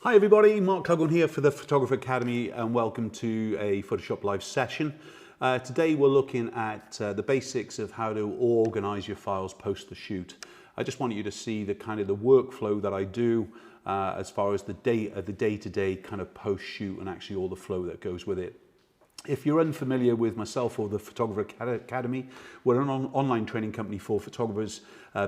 Hi everybody, Mark Coggan here for the Photographer Academy and welcome to a Photoshop Live session. Today we're looking at the basics of how to organize your files post the shoot. I just want you to see the kind of the workflow that I do as far as the day-to-day kind of post shoot and actually all the flow that goes with it. If you're unfamiliar with myself or the Photographer Academy, we're an online training company for photographers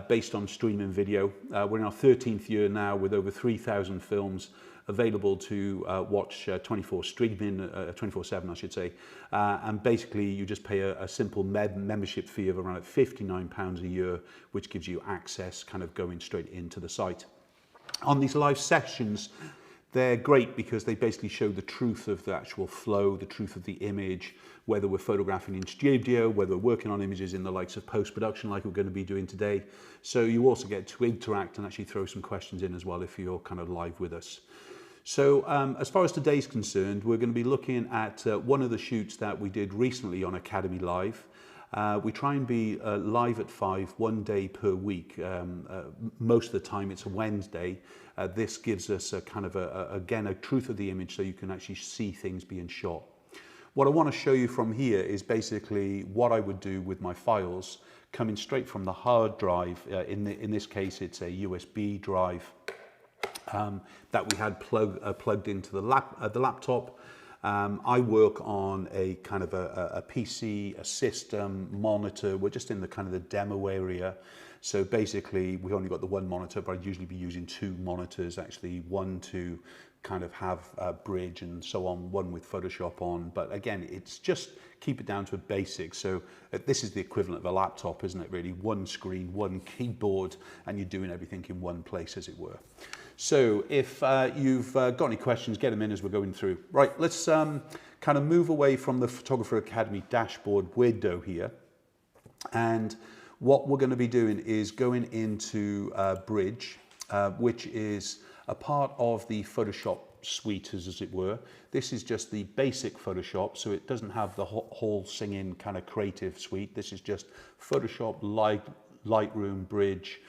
based on streaming video. We're in our 13th year now with over 3,000 films available to watch 24/7 I should say, and basically you just pay a simple membership fee of around £59 a year, which gives you access kind of going straight into the site. On these live sessions, they're great because they basically show the truth of the actual flow, the truth of the image, whether we're photographing in studio, whether we're working on images in the likes of post-production like we're going to be doing today. So you also get to interact and actually throw some questions in as well if you're kind of live with us. So as far as today's concerned, we're going to be looking at one of the shoots that we did recently on Academy Live. We try and be live at 5, 1 day per week. Most of the time it's a Wednesday. This gives us a kind of again a truth of the image so you can actually see things being shot. What I want to show you from here is basically what I would do with my files coming straight from the hard drive. In this case it's a USB drive that we had plugged into the laptop. I work on a kind of a PC, a system, monitor. We're just in the kind of the demo area. So basically we've only got the one monitor, but I'd usually be using 2 monitors, actually one to kind of have a bridge and so on, one with Photoshop on. But again, it's just keep it down to a basic. So this is the equivalent of a laptop, isn't it really? One screen, one keyboard, and you're doing everything in one place as it were. So if you've got any questions, get them in as we're going through. Right, let's kind of move away from the Photographer Academy dashboard window here. And what we're going to be doing is going into Bridge, which is a part of the Photoshop suite, as it were. This is just the basic Photoshop, so it doesn't have the whole singing kind of creative suite. This is just Photoshop, Lightroom, Bridge,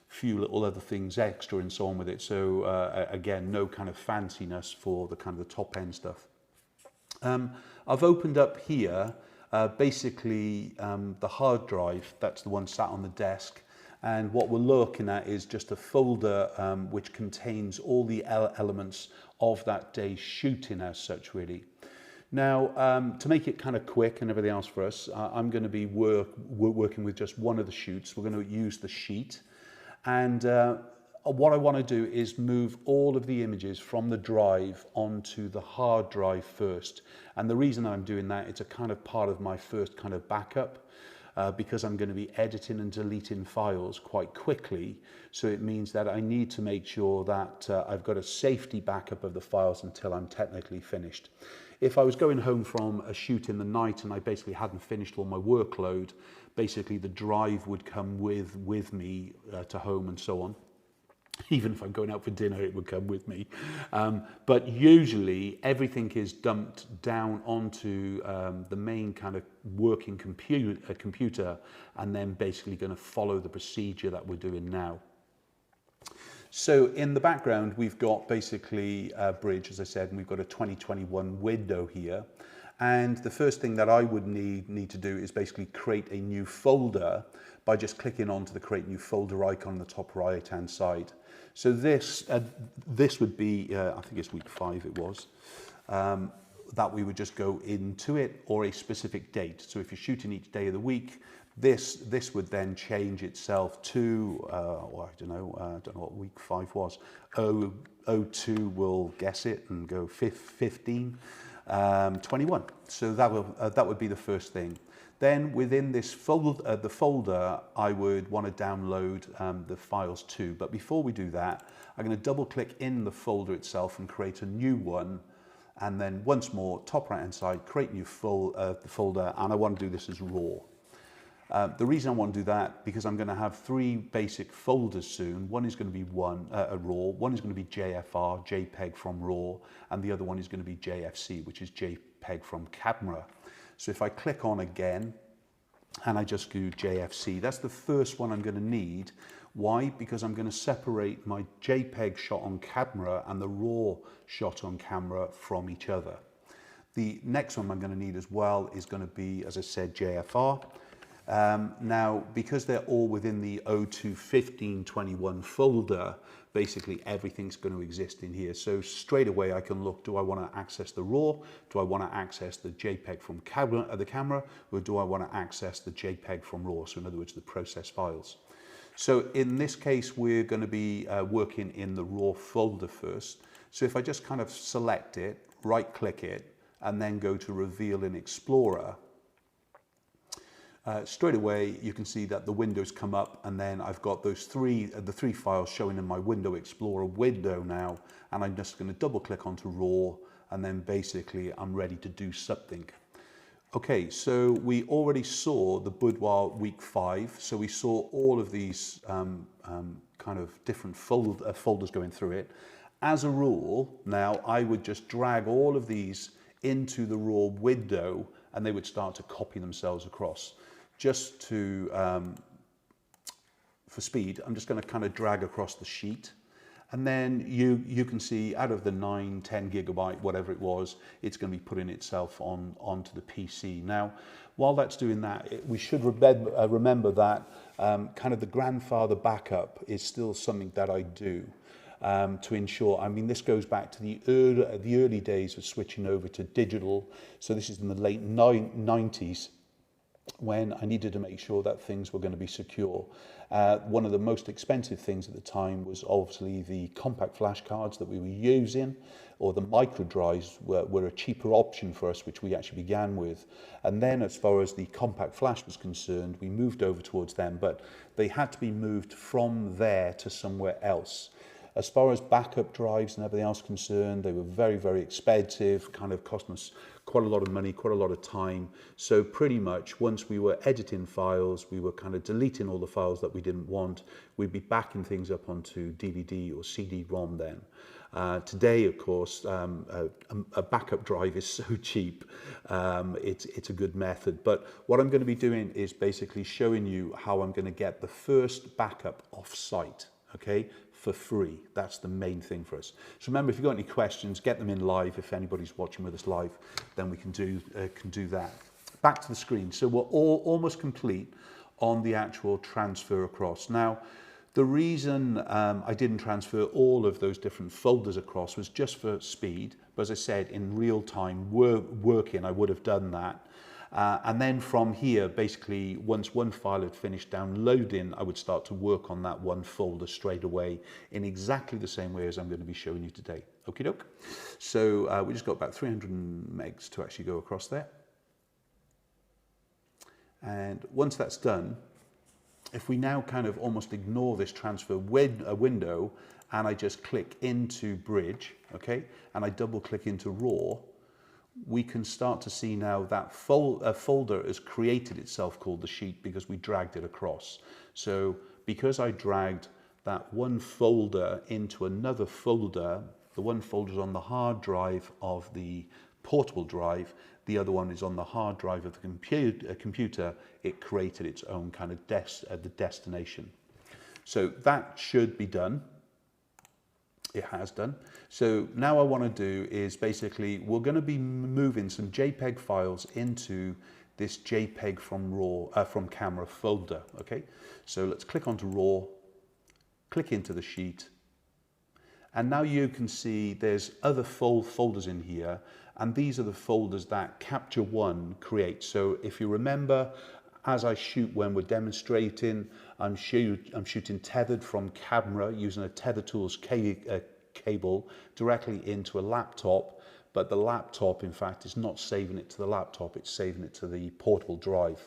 few little other things extra and so on with it. So again, no kind of fanciness for the kind of the top end stuff. I've opened up here basically the hard drive. That's the one sat on the desk, and what we're looking at is just a folder which contains all the elements of that day's shooting as such really. Now to make it kind of quick and everything else for us, I'm going to be working with just one of the shoots. We're going to use the sheet. And what I want to do is move all of the images from the drive onto the hard drive first. And the reason I'm doing that, it's a kind of part of my first kind of backup because I'm going to be editing and deleting files quite quickly. So it means that I need to make sure that I've got a safety backup of the files until I'm technically finished. If I was going home from a shoot in the night and I basically hadn't finished all my workload, basically the drive would come with me to home and so on. Even if I'm going out for dinner, it would come with me. But usually everything is dumped down onto the main kind of working computer and then basically going to follow the procedure that we're doing now. So in the background, we've got basically Bridge, as I said, and we've got a 2021 window here. And the first thing that I would need to do is basically create a new folder by just clicking onto the create new folder icon on the top right hand side. So this would be, I think it's week 5 it was, that we would just go into it, or a specific date. So if you're shooting each day of the week, this would then change itself to, well, I don't know what week 5 was. 02 will guess it and go 15. 21. So that would be the first thing. Then within this folder, I would want to download the files too. But before we do that, I'm going to double click in the folder itself and create a new one. And then once more, top right hand side, create new folder, and I want to do this as raw. The reason I want to do that, because I'm going to have 3 basic folders soon. One is going to be a RAW, one is going to be JFR, JPEG from RAW, and the other one is going to be JFC, which is JPEG from camera. So if I click on again, and I just do JFC, that's the first one I'm going to need. Why? Because I'm going to separate my JPEG shot on camera and the RAW shot on camera from each other. The next one I'm going to need as well is going to be, as I said, JFR. Now, because they're all within the 021521 folder, basically everything's going to exist in here. So straight away I can look, do I want to access the RAW? Do I want to access the JPEG from the camera? Or do I want to access the JPEG from RAW? So in other words, the process files. So in this case, we're going to be working in the RAW folder first. So if I just kind of select it, right click it, and then go to Reveal in Explorer, straight away you can see that the windows come up, and then I've got those the three files showing in my Window Explorer window now, and I'm just going to double click onto RAW, and then basically I'm ready to do something. Okay, so we already saw the boudoir week 5, so we saw all of these kind of different folders going through it. As a rule, now I would just drag all of these into the RAW window, and they would start to copy themselves across. Just to, for speed, I'm just going to kind of drag across the sheet. And then you can see out of the 9, 10 gigabyte, whatever it was, it's going to be putting itself onto the PC. Now, while that's doing that, we should remember that kind of the grandfather backup is still something that I do. To ensure, I mean, this goes back to the early days of switching over to digital. So this is in the late 90s, when I needed to make sure that things were going to be secure. One of the most expensive things at the time was obviously the compact flash cards that we were using, or the micro drives were a cheaper option for us, which we actually began with. And then as far as the compact flash was concerned, we moved over towards them, but they had to be moved from there to somewhere else. As far as backup drives and everything else concerned, they were very, very expensive, kind of cost us quite a lot of money, quite a lot of time. So pretty much once we were editing files, we were kind of deleting all the files that we didn't want. We'd be backing things up onto DVD or CD-ROM then. Today, of course, a backup drive is so cheap. It's a good method. But what I'm going to be doing is basically showing you how I'm going to get the first backup off-site, okay, for free. That's the main thing for us. So remember, if you've got any questions, get them in live. If anybody's watching with us live, then we can do that. Back to the screen. So we're almost complete on the actual transfer across. Now, the reason I didn't transfer all of those different folders across was just for speed. But as I said, in real time working, I would have done that. And then from here, basically, once one file had finished downloading, I would start to work on that one folder straight away in exactly the same way as I'm going to be showing you today. Okie doke. So we just got about 300 megs to actually go across there. And once that's done, if we now kind of almost ignore this transfer window, and I just click into Bridge, okay, and I double click into RAW, we can start to see now that folder has created itself called the sheet because we dragged it across. So because I dragged that one folder into another folder, the one folder is on the hard drive of the portable drive, the other one is on the hard drive of the computer, it created its own kind of the destination. So that should be done. It has done. So now I want to do is basically, we're going to be moving some JPEG files into this JPEG from RAW, from camera folder. Okay. So let's click onto RAW, click into the sheet. And now you can see there's other folders in here. And these are the folders that Capture One creates. So if you remember, as I shoot when we're demonstrating, I'm shooting tethered from camera using a Tether Tools cable directly into a laptop, but the laptop in fact is not saving it to the laptop, it's saving it to the portable drive.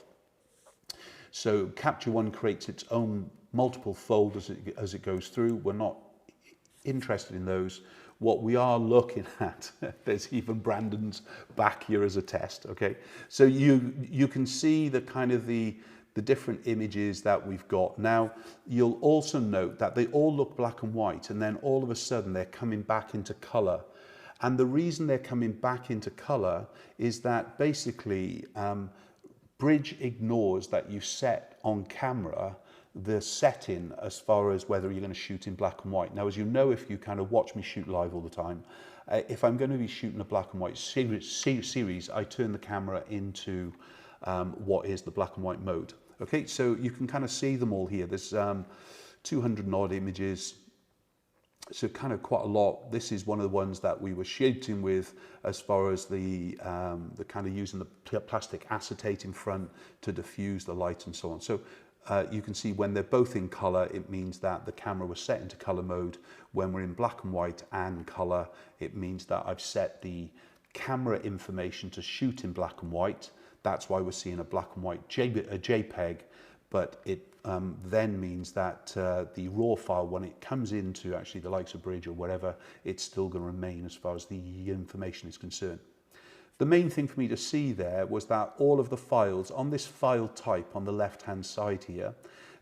So Capture One creates its own multiple folders as it goes through. We're not interested in those. What we are looking at, there's even Brandon's back here as a test, okay? So you can see the kind of the different images that we've got. Now, you'll also note that they all look black and white, and then all of a sudden they're coming back into color. And the reason they're coming back into color is that basically Bridge ignores that you set on camera the setting as far as whether you're going to shoot in black and white. Now, as you know, if you kind of watch me shoot live all the time, if I'm going to be shooting a black and white series, I turn the camera into what is the black and white mode. Okay, so you can kind of see them all here. There's 200 and odd images, so kind of quite a lot. This is one of the ones that we were shooting with as far as the kind of using the plastic acetate in front to diffuse the light and so on. So you can see when they're both in color, it means that the camera was set into color mode. When we're in black and white and color, it means that I've set the camera information to shoot in black and white. That's why we're seeing a black and white JPEG, but it then means that the raw file, when it comes into actually the likes of Bridge or whatever, it's still going to remain as far as the information is concerned. The main thing for me to see there was that all of the files on this file type on the left hand side here,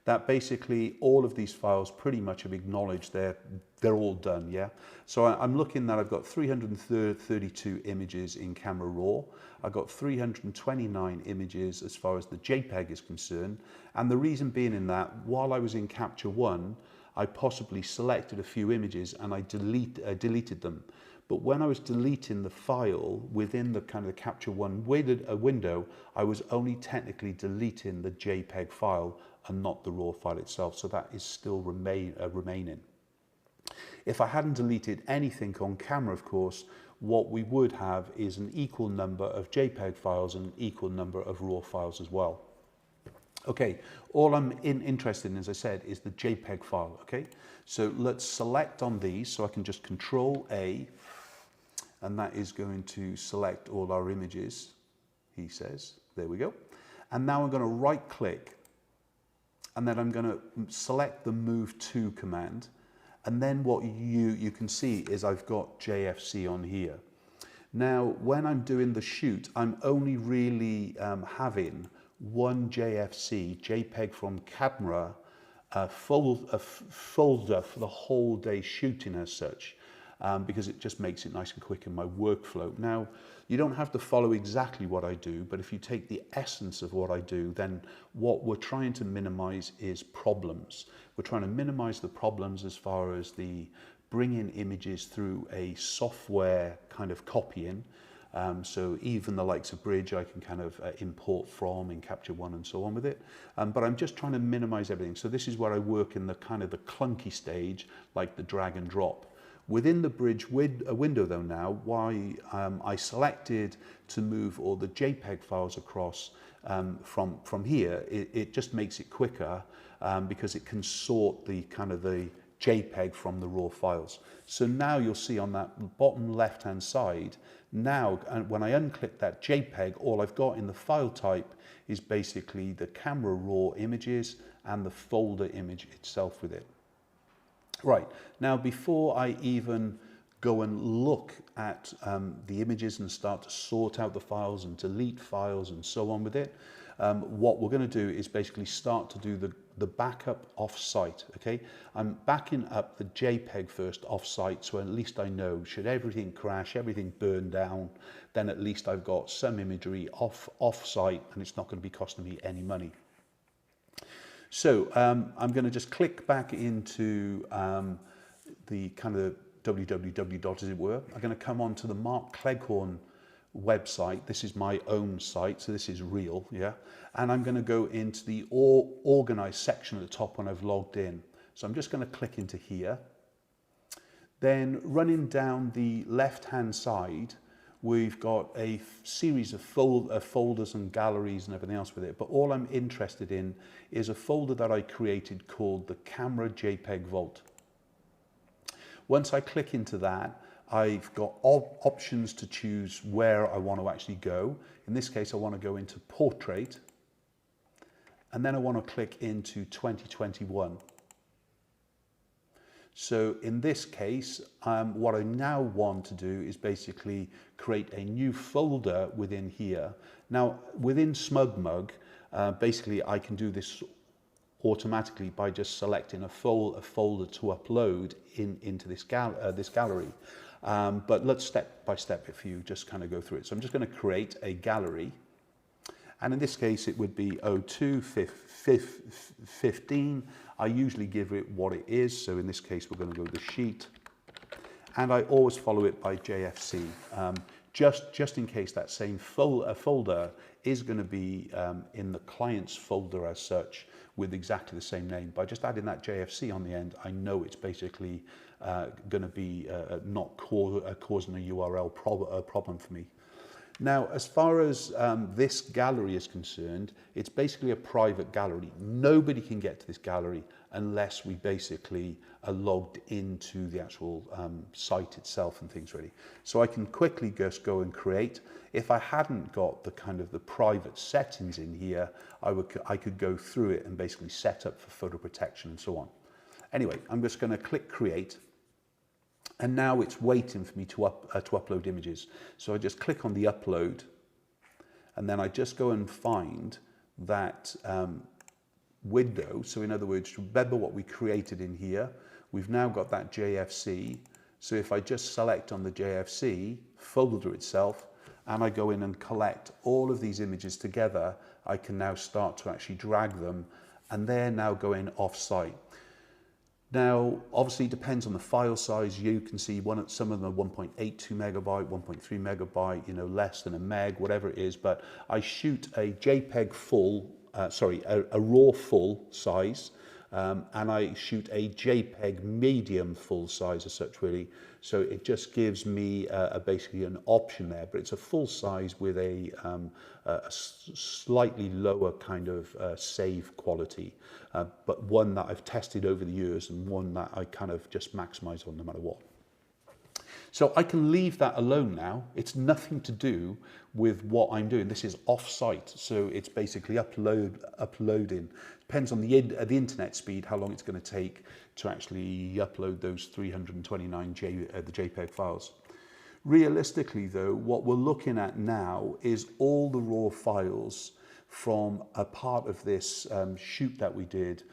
that basically all of these files pretty much have acknowledged they're all done, yeah? So I'm looking that I've got 332 images in camera raw. I've got 329 images as far as the JPEG is concerned. And the reason being in that, while I was in Capture One, I possibly selected a few images and I deleted them. But when I was deleting the file within the kind of the Capture One window, I was only technically deleting the JPEG file and not the raw file itself. So that is still remaining. If I hadn't deleted anything on camera, of course, what we would have is an equal number of JPEG files and an equal number of raw files as well. Okay, all I'm interested in, as I said, is the JPEG file, okay? So let's select on these, so I can just Control A, and that is going to select all our images, he says. There we go. And now I'm going to right click, and then I'm going to select the Move To command. And then what you can see is I've got JFC on here. Now, when I'm doing the shoot, I'm only really having one JPEG from camera folder for the whole day shooting as such, because it just makes it nice and quick in my workflow. Now, you don't have to follow exactly what I do, but if you take the essence of what I do, then what we're trying to minimize is problems. We're trying to minimize the problems as far as the bringing images through a software kind of copying. So even the likes of Bridge, I can kind of import from in Capture One and so on with it. But I'm just trying to minimize everything. So this is where I work in the kind of the clunky stage, like the drag and drop. Within the Bridge window though now, why I selected to move all the JPEG files across from here, it just makes it quicker because it can sort the kind of the JPEG from the raw files. So now you'll see on that bottom left hand side, now when I unclick that JPEG, all I've got in the file type is basically the camera raw images and the folder image itself with it. Right, now before I even go and look at the images and start to sort out the files and delete files and so on with it, what we're going to do is basically start to do the backup off-site, okay? I'm backing up the JPEG first off-site, so at least I know, should everything crash, everything burn down, then at least I've got some imagery off-site and it's not going to be costing me any money. So I'm going to just click back into the kind of www as it were. I'm going to come on to the Mark Cleghorn website. This is my own site, so this is real, yeah. And I'm going to go into the organize section at the top when I've logged in. So I'm just going to click into here. Then running down the left-hand side, we've got a series of folders and galleries and everything else with it. But all I'm interested in is a folder that I created called the Camera JPEG Vault. Once I click into that, I've got options to choose where I want to actually go. In this case, I want to go into Portrait. And then I want to click into 2021. So in this case, what I now want to do is basically create a new folder within here. Now, within SmugMug, basically I can do this automatically by just selecting a folder to upload into this gallery. But let's step by step, if you just kind of go through it. So I'm just going to create a gallery. And in this case, it would be 0215. I usually give it what it is. So in this case, we're going to go with the sheet. And I always follow it by JFC, just in case that same folder is going to be in the client's folder as such with exactly the same name. By just adding that JFC on the end, I know it's basically going to be not causing a URL problem for me. Now, as far as this gallery is concerned, it's basically a private gallery. Nobody can get to this gallery unless we basically are logged into the actual site itself and things really. So I can quickly just go and create. If I hadn't got the kind of the private settings in here, I could go through it and basically set up for photo protection and so on. Anyway, I'm just going to click create. And now it's waiting for me to upload images. So I just click on the upload, and then I just go and find that window. So in other words, remember what we created in here. We've now got that JFC. So if I just select on the JFC folder itself, and I go in and collect all of these images together, I can now start to actually drag them, and they're now going off-site. Now, obviously, it depends on the file size. You can see some of them are 1.82 megabyte, 1.3 megabyte, you know, less than a meg, whatever it is. But I shoot a JPEG full, a RAW full size, and I shoot a JPEG medium full size as such, really. So it just gives me basically an option there, but it's a full size with a slightly lower kind of save quality, but one that I've tested over the years and one that I kind of just maximize on no matter what. So I can leave that alone now. It's nothing to do with what I'm doing. This is off-site, so it's basically uploading. Depends on the internet speed, how long it's going to take to actually upload those 329 the JPEG files. Realistically, though, what we're looking at now is all the raw files from a part of this shoot that we did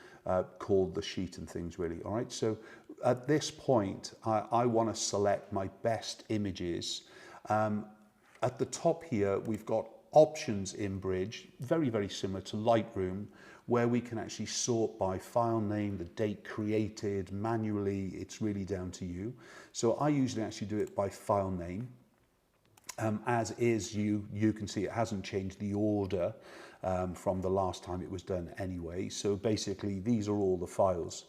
called the sheet and things, really. All right, so at this point, I want to select my best images. At the top here, we've got options in Bridge, very, very similar to Lightroom, where we can actually sort by file name, the date created, manually. It's really down to you. So I usually actually do it by file name. As is, you can see it hasn't changed the order from the last time it was done anyway. So basically, these are all the files.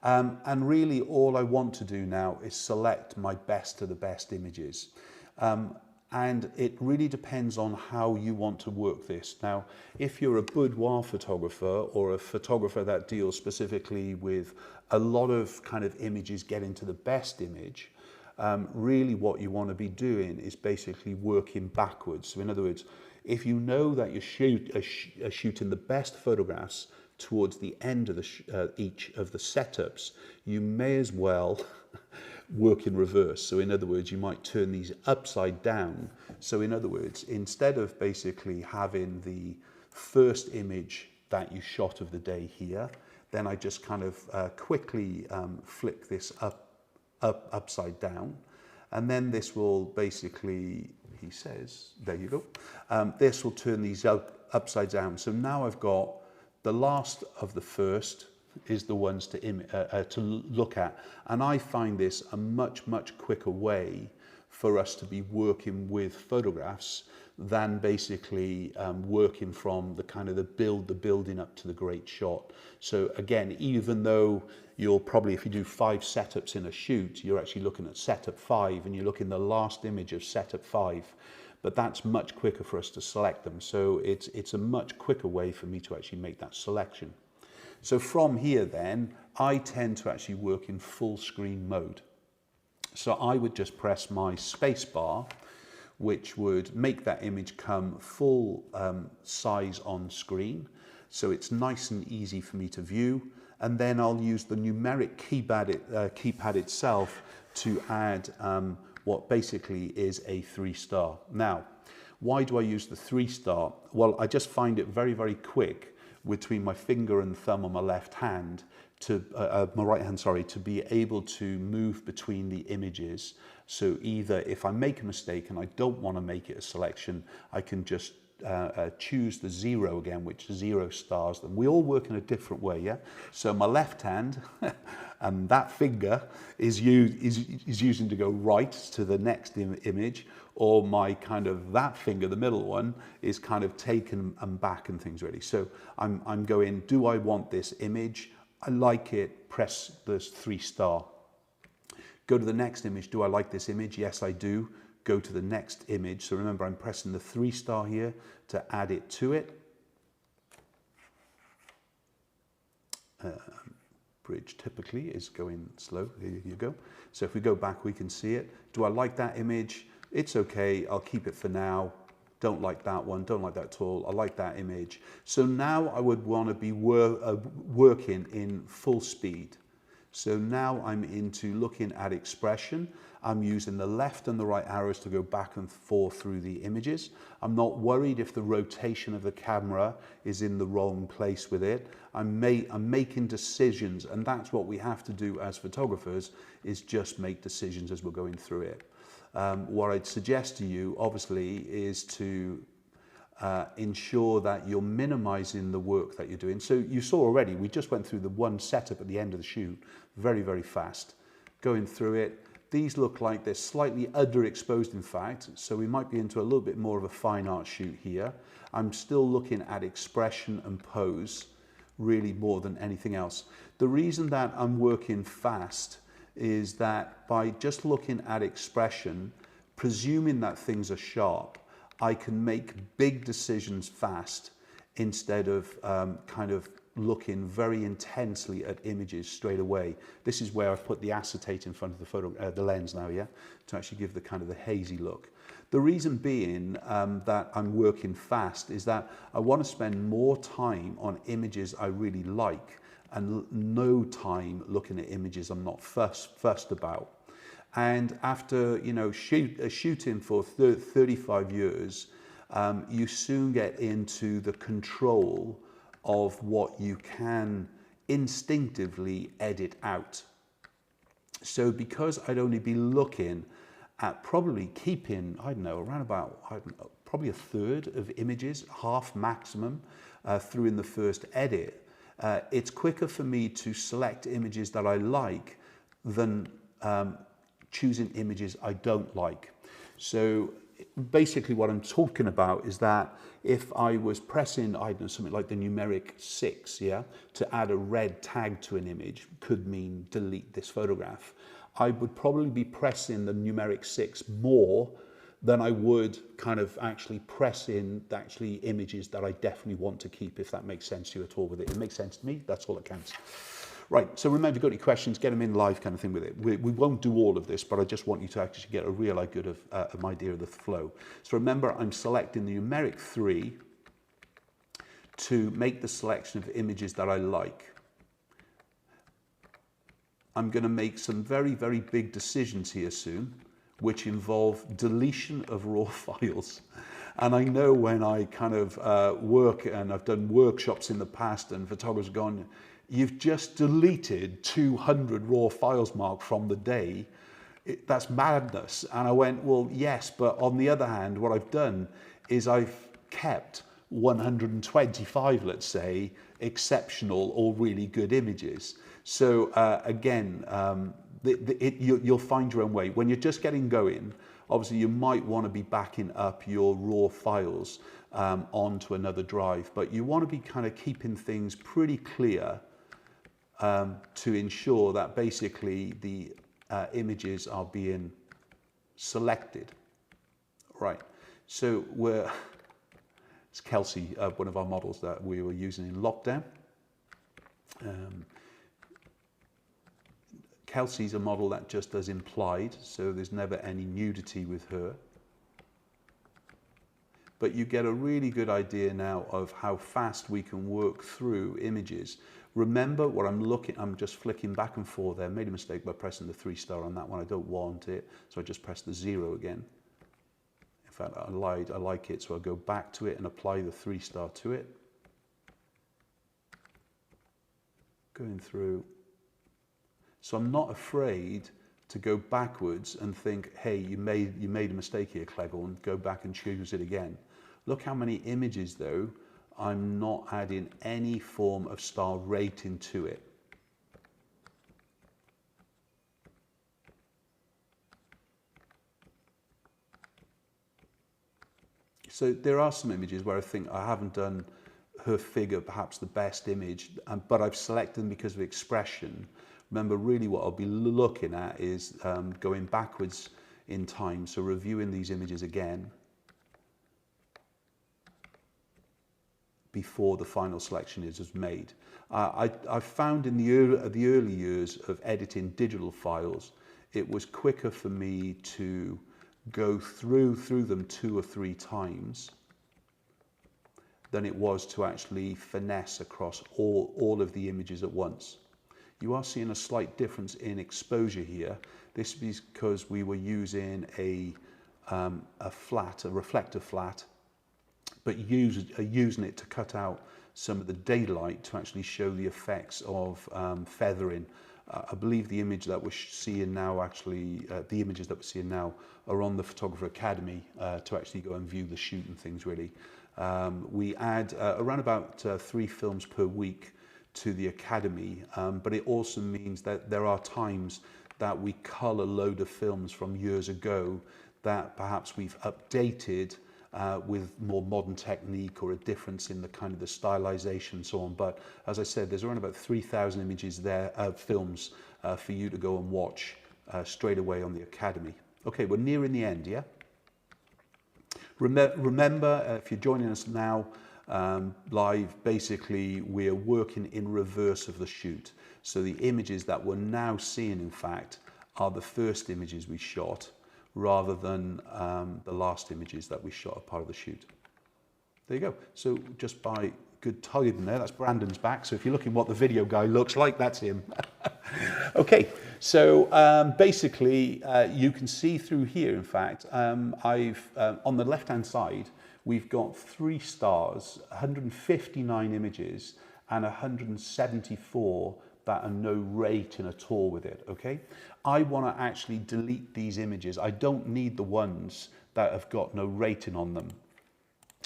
And really, all I want to do now is select my best of the best images. And it really depends on how you want to work this. Now, if you're a boudoir photographer or a photographer that deals specifically with a lot of kind of images getting to the best image, really what you want to be doing is basically working backwards. So in other words, if you know that you're shooting the best photographs towards the end of each of the setups, you may as well work in reverse. So in other words, you might turn these upside down. So in other words, instead of basically having the first image that you shot of the day here, then I just kind of quickly flick this upside down, and then this will basically, he says, there you go, this will turn these upside down. So now I've got the last of the first is the ones to look at, and I find this a much quicker way for us to be working with photographs than basically working from the kind of the building up to the great shot. So again, even though you'll probably, if you do 5 setups in a shoot, you're actually looking at setup 5 and you're looking at the last image of setup 5, but that's much quicker for us to select them. So it's a much quicker way for me to actually make that selection. So from here then, I tend to actually work in full screen mode. So I would just press my space bar, which would make that image come full size on screen. So it's nice and easy for me to view. And then I'll use the numeric keypad itself to add what basically is a 3-star. Now, why do I use the 3-star? Well, I just find it very quick between my finger and thumb on my left hand to my right hand, sorry, to be able to move between the images. So either if I make a mistake and I don't want to make it a selection, I can just choose the 0 again, which 0 stars them. We all work in a different way, yeah? So my left hand and that finger is using to go right to the next image, or my kind of that finger, the middle one, is kind of taken and back and things really. So I'm going, do I want this image? I like it, press this 3 star. Go to the next image, do I like this image? Yes, I do. Go to the next image. So remember, I'm pressing the 3 star here to add it to it. Bridge typically is going slow. Here you go. So if we go back, we can see it. Do I like that image? It's okay. I'll keep it for now. Don't like that one. Don't like that at all. I like that image. So now I would want to be working in full speed. So now I'm into looking at expression. I'm using the left and the right arrows to go back and forth through the images. I'm not worried if the rotation of the camera is in the wrong place with it. I'm making decisions, and that's what we have to do as photographers, is just make decisions as we're going through it. What I'd suggest to you, obviously, is to ensure that you're minimizing the work that you're doing. So you saw already, we just went through the one setup at the end of the shoot, very, very fast. Going through it, these look like they're slightly underexposed, in fact, so we might be into a little bit more of a fine art shoot here. I'm still looking at expression and pose, really more than anything else. The reason that I'm working fast is that by just looking at expression, presuming that things are sharp, I can make big decisions fast instead of kind of looking very intensely at images straight away. This is where I've put the acetate in front of the lens now, yeah, to actually give the kind of the hazy look. The reason being that I'm working fast is that I want to spend more time on images I really like and no time looking at images I'm not fussed about. And after, you know, shooting for 35 years, you soon get into the control of what you can instinctively edit out. So because I'd only be looking at probably keeping, I don't know, around about, probably a third of images, half maximum, through in the first edit, it's quicker for me to select images that I like than choosing images I don't like. So basically what I'm talking about is that if I was pressing, I don't know, something like the numeric 6, yeah, to add a red tag to an image, could mean delete this photograph, I would probably be pressing the numeric 6 more than I would kind of actually press in images that I definitely want to keep, if that makes sense to you at all with it. It makes sense to me, that's all that counts. Right, so remember, if you've got any questions, get them in live kind of thing with it. We won't do all of this, but I just want you to actually get a real idea of an idea of the flow. So remember, I'm selecting the numeric 3 to make the selection of images that I like. I'm going to make some very, very big decisions here soon, which involve deletion of raw files. And I know when I kind of work, and I've done workshops in the past, and photographers have gone, you've just deleted 200 raw files, Mark, from the day. That's madness. And I went, well, yes, but on the other hand, what I've done is I've kept 125, let's say, exceptional or really good images. So again, you'll find your own way. When you're just getting going, obviously you might want to be backing up your raw files onto another drive, but you want to be kind of keeping things pretty clear to ensure that basically the images are being selected. Right, so it's Kelsey, one of our models that we were using in lockdown. Kelsey's a model that just does implied, so there's never any nudity with her. But you get a really good idea now of how fast we can work through images. Remember what I'm just flicking back and forth there. Made a mistake by pressing the 3 star on that one. I don't want it, so I just press the 0 again. In fact, I lied, I like it, so I go back to it and apply the 3 star to it. Going through. So I'm not afraid to go backwards and think, hey, you made a mistake here, Cleghorn, go back and choose it again. Look how many images though, I'm not adding any form of star rating to it. So there are some images where I think I haven't done her figure perhaps the best image, but I've selected them because of expression. Remember, really what I'll be looking at is going backwards in time, so reviewing these images again before the final selection is made. I've found in the early years of editing digital files, it was quicker for me to go through them 2 or 3 times than it was to actually finesse across all of the images at once. You are seeing a slight difference in exposure here. This is because we were using a reflector flat, but using it to cut out some of the daylight to actually show the effects of feathering. I believe the image that we're seeing now, the images that we're seeing now are on the Photographer Academy to actually go and view the shoot and things really. We add around about 3 films per week to the Academy, but it also means that there are times that we cull a load of films from years ago that perhaps we've updated with more modern technique or a difference in the kind of the stylization and so on. But as I said, there's around about 3,000 images there, films for you to go and watch straight away on the Academy. Okay, we're nearing the end, yeah? Remember, if you're joining us now live, basically we're working in reverse of the shoot. So the images that we're now seeing, in fact, are the first images we shot, rather than the last images that we shot as part of the shoot. There you go. So just by good targeting there, that's Brandon's back. So if you're looking what the video guy looks like, that's him. Okay, so basically you can see through here, in fact, I've on the left-hand side, we've got 3 stars, 159 images, and 174 that are no rating at all with it, okay? I want to actually delete these images. I don't need the ones that have got no rating on them.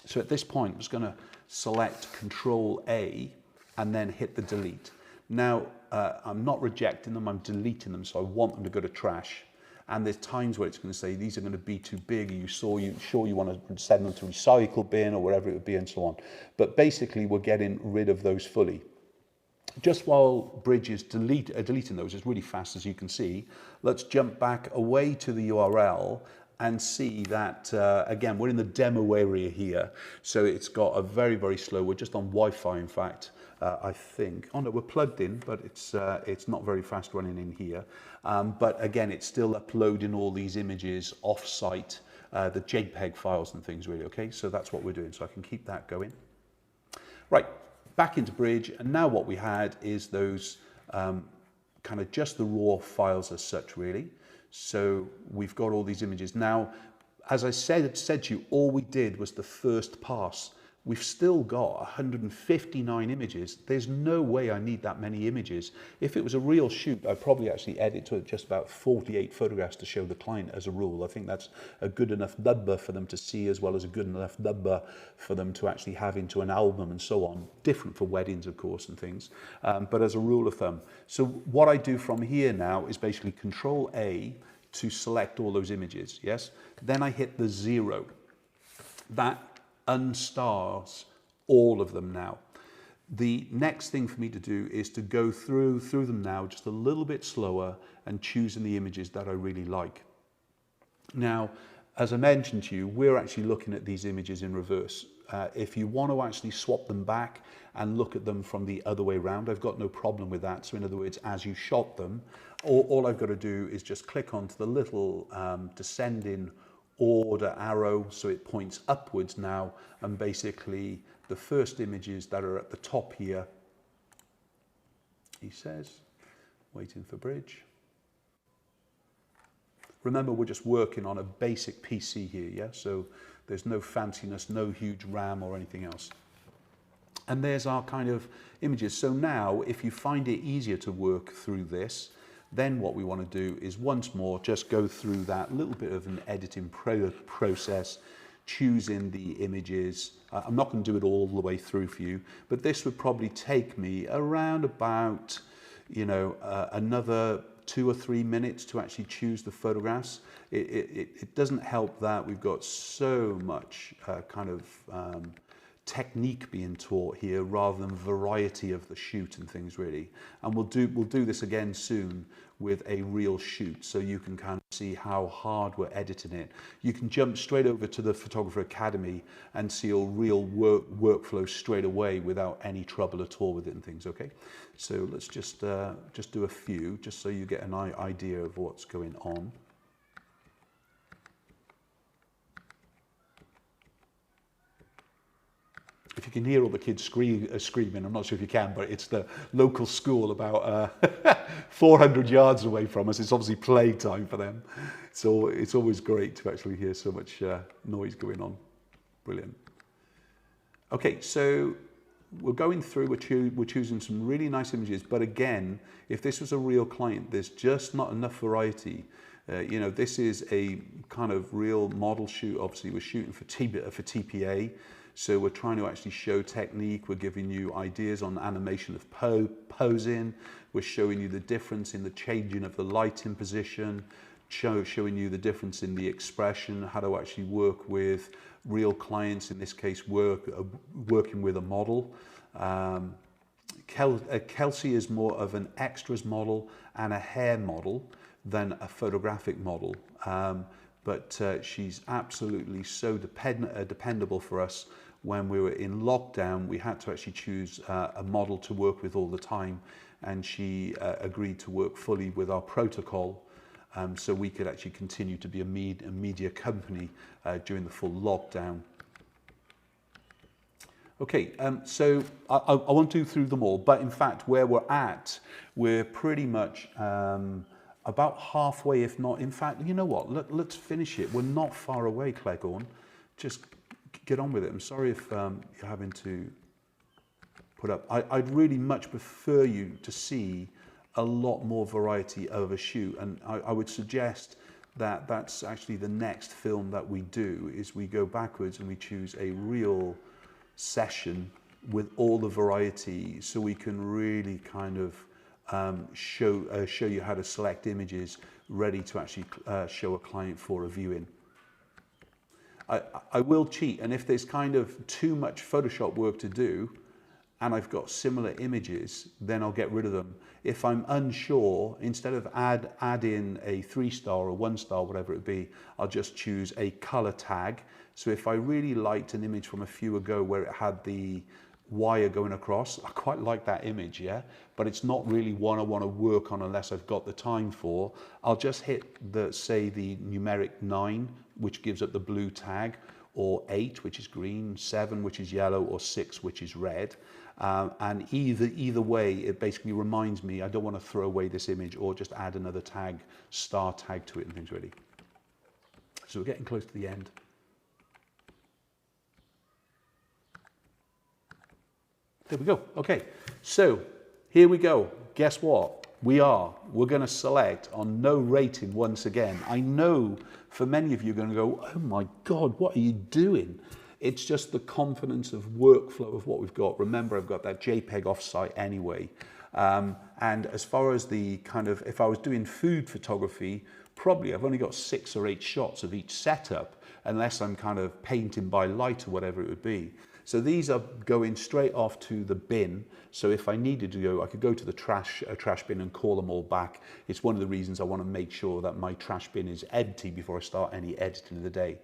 So at this point, I'm just going to select Control A and then hit the delete. Now, I'm not rejecting them, I'm deleting them, so I want them to go to trash. And there's times where it's going to say, these are going to be too big, are you sure you want to send them to recycle bin or wherever it would be and so on. But basically, we're getting rid of those fully. Just while Bridge is deleting those, it's really fast as you can see, let's jump back away to the URL and see that, again, we're in the demo area here. So it's got a very, very slow, we're just on Wi-Fi in fact, I think. Oh no, we're plugged in, but it's not very fast running in here. But again, it's still uploading all these images off-site, the JPEG files and things really, okay? So that's what we're doing, so I can keep that going. Right. Back into Bridge, and now what we had is those kind of just the raw files as such really. So we've got all these images. Now, as I said to you, all we did was the first pass. We've still got 159 images. There's no way I need that many images. If it was a real shoot, I'd probably actually edit to just about 48 photographs to show the client as a rule. I think that's a good enough number for them to see, as well as a good enough number for them to actually have into an album and so on. Different for weddings, of course, and things, but as a rule of thumb. So what I do from here now is basically Control A to select all those images, yes? Then I hit the 0. That unstars all of them now. The next thing for me to do is to go through them now just a little bit slower and choosing the images that I really like. Now, as I mentioned to you, we're actually looking at these images in reverse. If you want to actually swap them back and look at them from the other way around, I've got no problem with that. So in other words, as you shot them, all I've got to do is just click onto the little descending order arrow, so it points upwards now, and basically the first images that are at the top here, he says, waiting for Bridge. Remember, we're just working on a basic PC here, yeah? So there's no fanciness, no huge RAM or anything else. And there's our kind of images. So now, if you find it easier to work through this, then what we want to do is once more just go through that little bit of an editing process choosing the images. I'm not going to do it all the way through for you, but this would probably take me around about, you know, another 2 or 3 minutes to actually choose the photographs. It doesn't help that we've got so much kind of technique being taught here rather than variety of the shoot and things really. And we'll do this again soon with a real shoot, so you can kind of see how hard we're editing it. You can jump straight over to the Photographer Academy and see a real workflow straight away without any trouble at all with it and things. Okay, so let's just do a few, just so you get an idea of what's going on. If you can hear all the kids screaming, I'm not sure if you can, but it's the local school about 400 yards away from us. It's obviously playtime for them. So it's always great to actually hear so much noise going on. Brilliant. Okay, so we're going through, we're choosing some really nice images, but again, if this was a real client, there's just not enough variety. You know, this is a kind of real model shoot. Obviously, we're shooting for TPA. So we're trying to actually show technique. We're giving you ideas on animation of posing. We're showing you the difference in the changing of the lighting position, showing you the difference in the expression, how to actually work with real clients, in this case, working with a model. Kelsey is more of an extras model and a hair model than a photographic model. But she's absolutely so dependable for us. When we were in lockdown, we had to actually choose a model to work with all the time, and she agreed to work fully with our protocol, so we could actually continue to be a media company during the full lockdown. Okay, so I won't do through them all, but in fact, where we're at, we're pretty much about halfway, if not, in fact, you know what, let's finish it. We're not far away, Clegorn. Just get on with it. I'm sorry if you're having to put up. I'd really much prefer you to see a lot more variety of a shoot, and I would suggest that that's actually the next film that we do, is we go backwards and we choose a real session with all the variety, so we can really kind of show you how to select images ready to actually show a client for a viewing. I will cheat, and if there's kind of too much Photoshop work to do and I've got similar images, then I'll get rid of them. If I'm unsure, instead of add in a 3-star or 1-star, whatever it be, I'll just choose a color tag. So if I really liked an image from a few ago where it had the wire going across, I quite like that image, yeah, but it's not really one I want to work on unless I've got the time for. I'll just hit say the numeric 9, which gives up the blue tag, or 8, which is green, 7, which is yellow, or 6, which is red. And either way, it basically reminds me I don't want to throw away this image, or just add another tag, star tag to it and things really. So we're getting close to the end. There we go. Okay, so here we go. Guess what? We're going to select on no rating once again. I know for many of you are going to go, oh my God, what are you doing? It's just the confidence of workflow of what we've got. Remember, I've got that JPEG offsite anyway. And as far as the kind of, if I was doing food photography, probably I've only got 6 or 8 shots of each setup, unless I'm kind of painting by light or whatever it would be. So these are going straight off to the bin. So if I needed to go, I could go to the trash bin and call them all back. It's one of the reasons I want to make sure that my trash bin is empty before I start any editing of the day.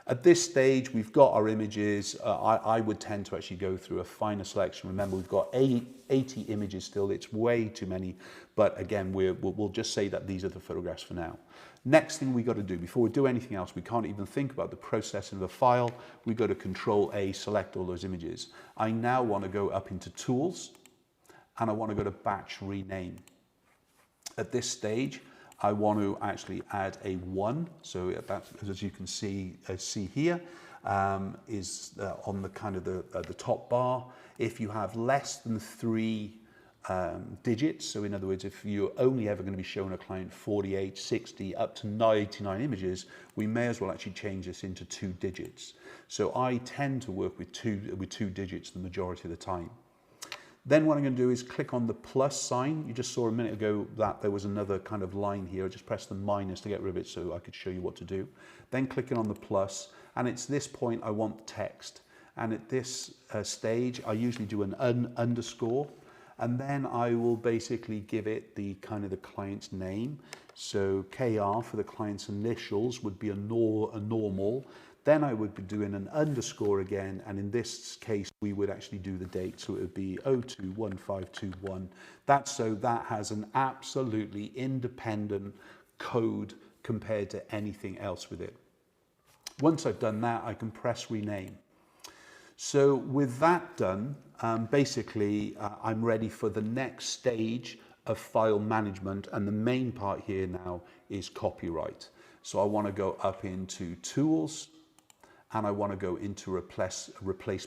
At this stage, we've got our images. I would tend to actually go through a finer selection. Remember, we've got 80 images still. It's way too many. But again, we'll just say that these are the photographs for now. Next thing we got to do, before we do anything else, we can't even think about the processing of a file. We go to Control A, select all those images. I now want to go up into Tools, and I want to go to Batch Rename. At this stage, I want to actually add a 1. So that, as you can see here, is on the kind of the top bar. If you have less than 3 digits. So in other words, if you're only ever going to be showing a client 48, 60, up to 99 images, we may as well actually change this into 2 digits. So I tend to work with two digits the majority of the time. Then what I'm going to do is click on the plus sign. You just saw a minute ago that there was another kind of line here. I just pressed the minus to get rid of it so I could show you what to do. Then clicking on the plus, and it's this point I want text. And at this stage, I usually do an underscore, and then I will basically give it the kind of the client's name. So KR for the client's initials would be a normal. Then I would be doing an underscore again, and in this case, we would actually do the date. So it would be 021521. So that has an absolutely independent code compared to anything else with it. Once I've done that, I can press rename. So with that done, basically, I'm ready for the next stage of file management, and the main part here now is copyright. So I want to go up into Tools, and I want to go into replace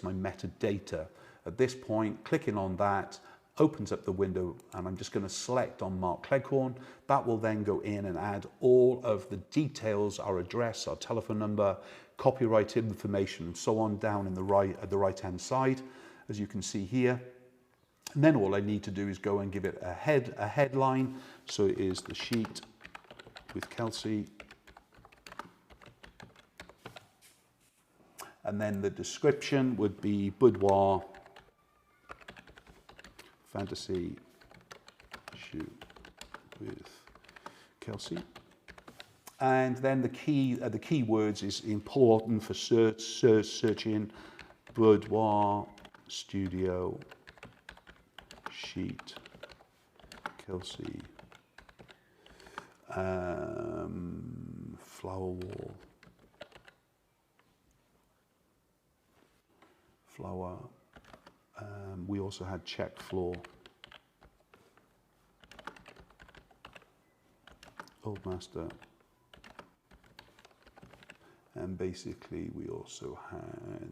my metadata. At this point, clicking on that opens up the window, and I'm just going to select on Mark Cleghorn. That will then go in and add all of the details, our address, our telephone number, copyright information, and so on down in the at the right-hand side, as you can see here. And then all I need to do is go and give it a headline. So it is the sheet with Kelsey. And then the description would be boudoir fantasy shoot with Kelsey. And then the keywords is important for searching: boudoir, studio, sheet, Kelsey, flower wall, flower. We also had check floor, Old Master, and basically we also had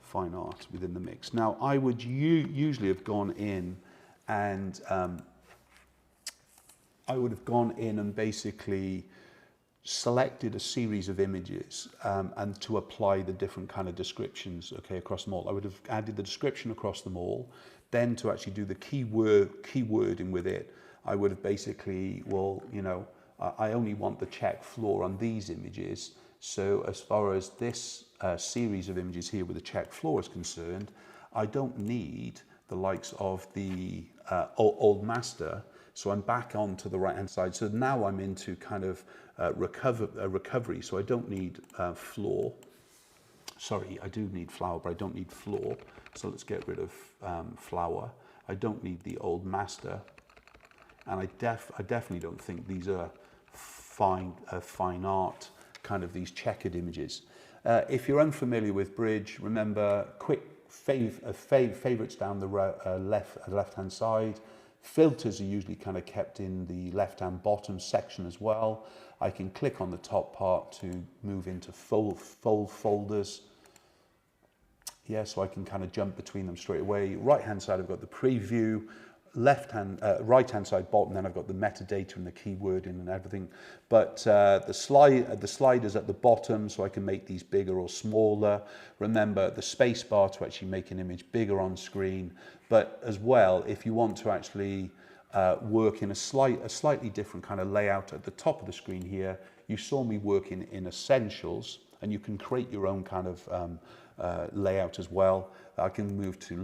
fine art within the mix. Now I would usually have gone in and basically selected a series of images and to apply the different kind of descriptions, okay, across them all. I would have added the description across them all. Then to actually do the keywording with it, I would have basically, well, you know, I only want the check floor on these images. So as far as this series of images here with the check floor is concerned, I don't need the likes of the Old Master. So I'm back onto the right hand side. So now I'm into kind of recovery. So I don't need floor. Sorry, I do need flower, but I don't need floor. So let's get rid of flower. I don't need the Old Master. And I definitely don't think these are fine art, kind of these checkered images. If you're unfamiliar with Bridge, remember quick favorites down the left-hand side. Filters are usually kind of kept in the left-hand bottom section as well. I can click on the top part to move into folders. Yeah, so I can kind of jump between them straight away. Right-hand side, I've got the preview. Right-hand side bottom, then I've got the metadata and the keywording and everything. But the sliders at the bottom, so I can make these bigger or smaller. Remember the space bar to actually make an image bigger on screen. But as well, if you want to actually work in a slightly different kind of layout at the top of the screen here, you saw me working in Essentials, and you can create your own kind of layout as well. I can move to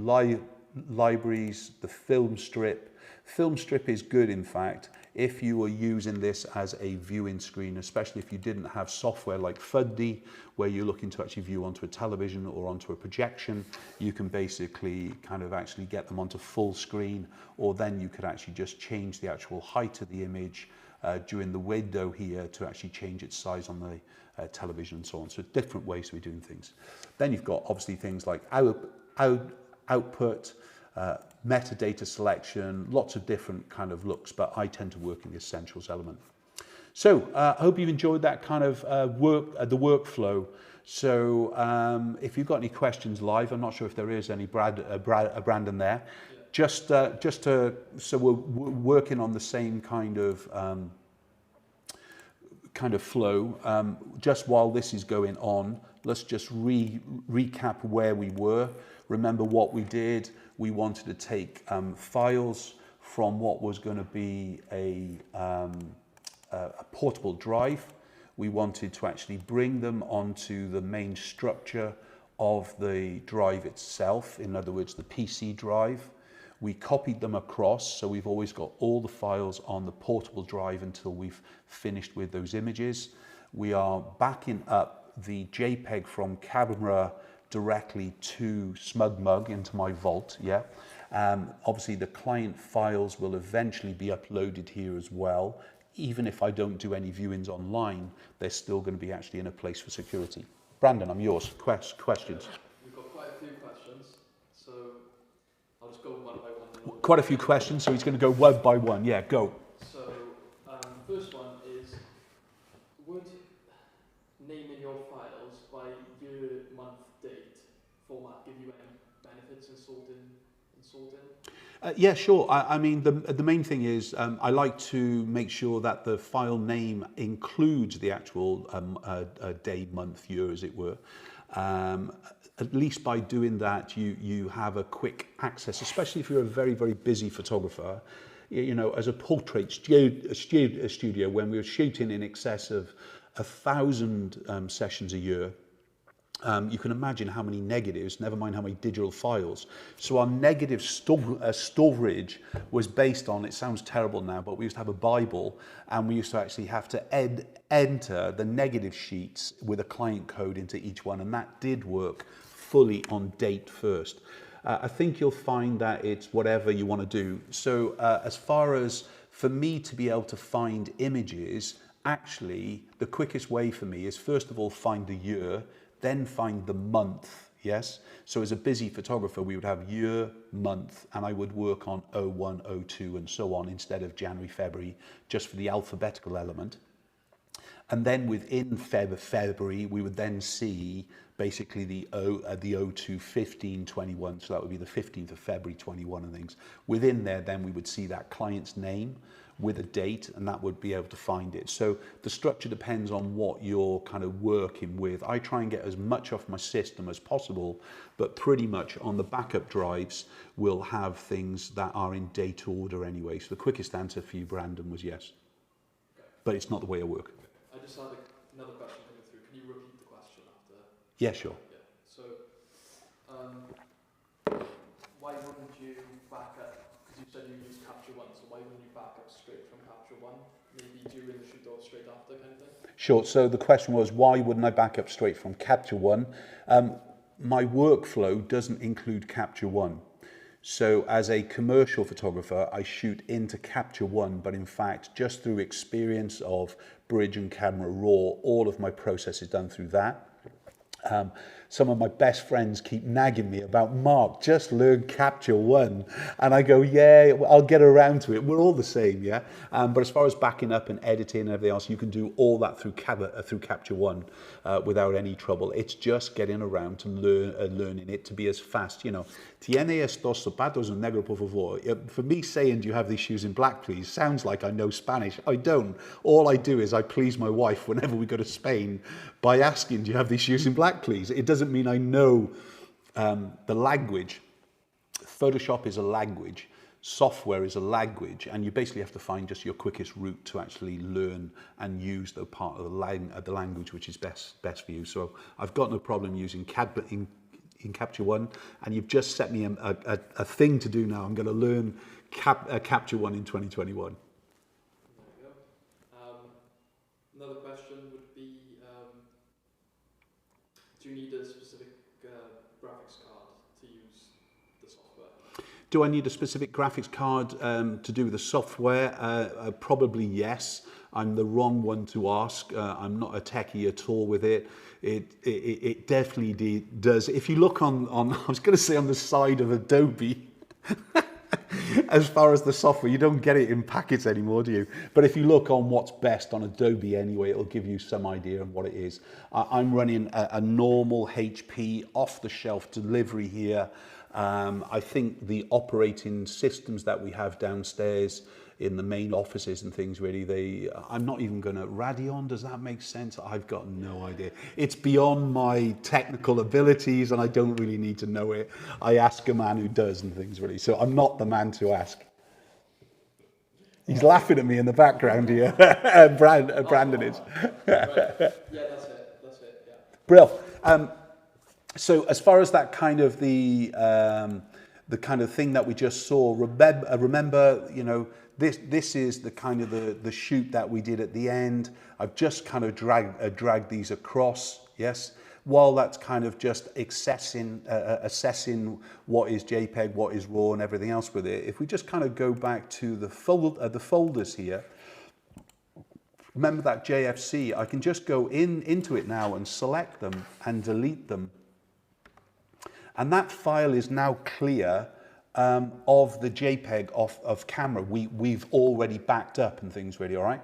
libraries, the film strip. Film strip is good, in fact, if you are using this as a viewing screen, especially if you didn't have software like Fuddy, where you're looking to actually view onto a television or onto a projection. You can basically kind of actually get them onto full screen, or then you could actually just change the actual height of the image during the window here to actually change its size on the television and so on. So different ways to be doing things. Then you've got obviously things like output, metadata selection, lots of different kind of looks, but I tend to work in the Essentials element. So I hope you've enjoyed that kind of the workflow. So if you've got any questions live, I'm not sure if there is any, Brandon there. So we're working on the same kind of flow. Just while this is going on, let's just recap where we were. Remember what we did. We wanted to take files from what was going to be a portable drive. We wanted to actually bring them onto the main structure of the drive itself, in other words, the PC drive. We copied them across, so we've always got all the files on the portable drive until we've finished with those images. We are backing up the JPEG from camera directly to SmugMug into my vault, yeah. Obviously the client files will eventually be uploaded here as well. Even if I don't do any viewings online, they're still going to be actually in a place for security. Brandon, I'm yours. Questions? We've got quite a few questions, so I'll just go one by one. Quite a few questions, so he's going to go one by one. Yeah, go. So, first one is, would naming your files by year, month, date format give you any benefits in sorting? Yeah, sure. I mean, the main thing is I like to make sure that the file name includes the actual day, month, year, as it were. At least by doing that, you have a quick access, especially if you're a very, very busy photographer. You know, as a portrait studio, when we were shooting in excess of 1,000 sessions a year, you can imagine how many negatives, never mind how many digital files. So our negative storage was based on, it sounds terrible now, but we used to have a Bible, and we used to actually have to enter the negative sheets with a client code into each one, and that did work fully on date first. I think you'll find that it's whatever you want to do. So as far as for me to be able to find images, actually the quickest way for me is first of all find the year, then find the month, yes? So as a busy photographer, we would have year, month, and I would work on 01, 02, and so on instead of January, February, just for the alphabetical element. And then within February, we would then see basically the 02, 15, 21, so that would be the 15th of February, 21 and things. Within there, then we would see that client's name with a date, and that would be able to find it. So the structure depends on what you're kind of working with. I try and get as much off my system as possible, but pretty much on the backup drives, we'll have things that are in date order anyway. So the quickest answer for you, Brandon, was yes. Okay. But it's not the way I work. I just had another question coming through. Can you repeat the question after? Yeah, sure. Yeah. So, why wouldn't you back up? Because you said you use Capture One, so why wouldn't you back up straight from Capture One? Maybe during the shoot or straight after, kind of thing? Sure. So the question was, why wouldn't I back up straight from Capture One? My workflow doesn't include Capture One. So as a commercial photographer, I shoot into Capture One, but in fact, just through experience of Bridge and Camera Raw, all of my process is done through that. Some of my best friends keep nagging me about, Mark, just learn Capture One. And I go, yeah, I'll get around to it. We're all the same, yeah? But as far as backing up and editing and everything else, you can do all that through Capture One without any trouble. It's just getting around to learning it to be as fast, you know. Tiene estos zapatos en negro, por favor. For me saying, do you have these shoes in black, please, sounds like I know Spanish. I don't. All I do is I please my wife whenever we go to Spain by asking, do you have these shoes in black, please? It doesn't mean I know the language. Photoshop is a language, software is a language, and you basically have to find just your quickest route to actually learn and use the part of the language which is best for you. So I've got no problem using in Capture One, and you've just set me a thing to do now. I'm going to learn Capture One in 2021. There you go. Another question would be, do you need a specific graphics card to use the software? Do I need a specific graphics card to do with the software? Probably yes. I'm the wrong one to ask. I'm not a techie at all with it. It definitely does. If you look on I was going to say on the side of Adobe, as far as the software, you don't get it in packets anymore, do you? But if you look on what's best on Adobe anyway, it'll give you some idea of what it is. I'm running a normal HP off-the-shelf delivery here. I think the operating systems that we have downstairs in the main offices and things, really, I'm not even going to Radeon. Does that make sense? I've got no idea. It's beyond my technical abilities, and I don't really need to know it. I ask a man who does and things, really. So I'm not the man to ask. He's laughing at me in the background here. Brandon is. Right. Yeah, that's it, yeah. Brill. So as far as that kind of the kind of thing that we just saw, remember, you know, this is the kind of the shoot that we did at the end. I've just kind of dragged these across, yes. While that's kind of just assessing what is JPEG, what is RAW, and everything else with it. If we just kind of go back to the folders here, remember that JFC. I can just go into it now and select them and delete them. And that file is now clear of the JPEG of camera. We've already backed up and things, really, all right?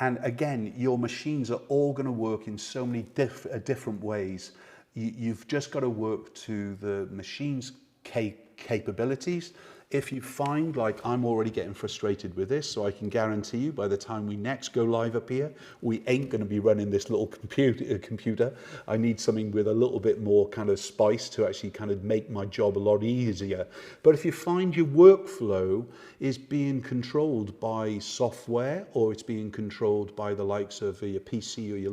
And again, your machines are all going to work in so many different ways. You've just got to work to the machine's capabilities. If you find, like, I'm already getting frustrated with this, so I can guarantee you by the time we next go live up here, we ain't going to be running this little computer. I need something with a little bit more kind of spice to actually kind of make my job a lot easier. But if you find your workflow is being controlled by software, or it's being controlled by the likes of your PC or your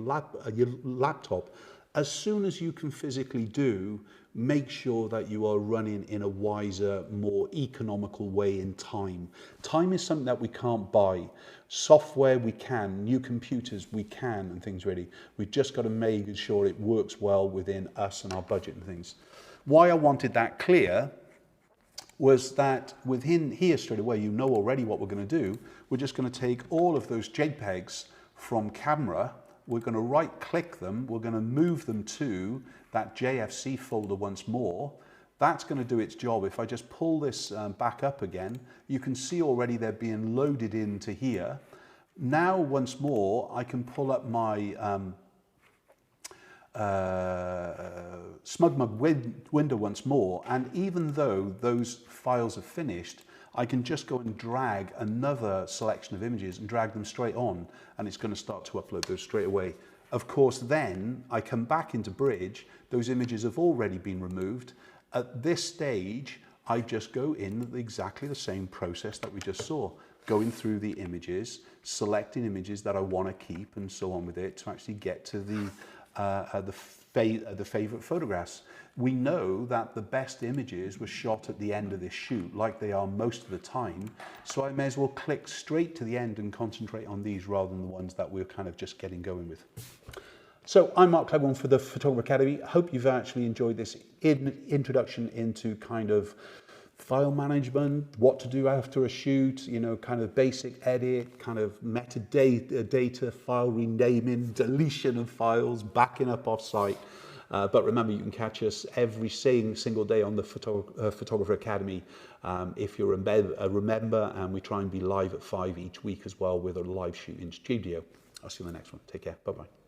laptop, as soon as you can physically do, make sure that you are running in a wiser, more economical way in time. Time is something that we can't buy. Software we can, new computers we can, and things, really. We've just got to make sure it works well within us and our budget and things. Why I wanted that clear was that within here straight away, you know already what we're going to do. We're just going to take all of those JPEGs from camera. We're going to right click them. We're going to move them to that JFC folder once more. That's going to do its job. If I just pull this back up again, you can see already they're being loaded into here. Now, once more, I can pull up my SmugMug window once more. And even though those files are finished, I can just go and drag another selection of images and drag them straight on, and it's going to start to upload those straight away. Of course, then I come back into Bridge, those images have already been removed. At this stage, I just go in exactly the same process that we just saw, going through the images, selecting images that I want to keep, and so on with it, to actually get to the favorite photographs. We know that the best images were shot at the end of this shoot, like they are most of the time. So I may as well click straight to the end and concentrate on these rather than the ones that we're kind of just getting going with. So I'm Mark Clegg for the Photographer Academy. Hope you've actually enjoyed this introduction into kind of file management, what to do after a shoot, you know, kind of basic edit, kind of metadata, file renaming, deletion of files, backing up off-site. But remember, you can catch us every single day on the Photographer Academy if you're a member, and we try and be live at 5 each week as well with a live shoot in studio. I'll see you in the next one. Take care. Bye-bye.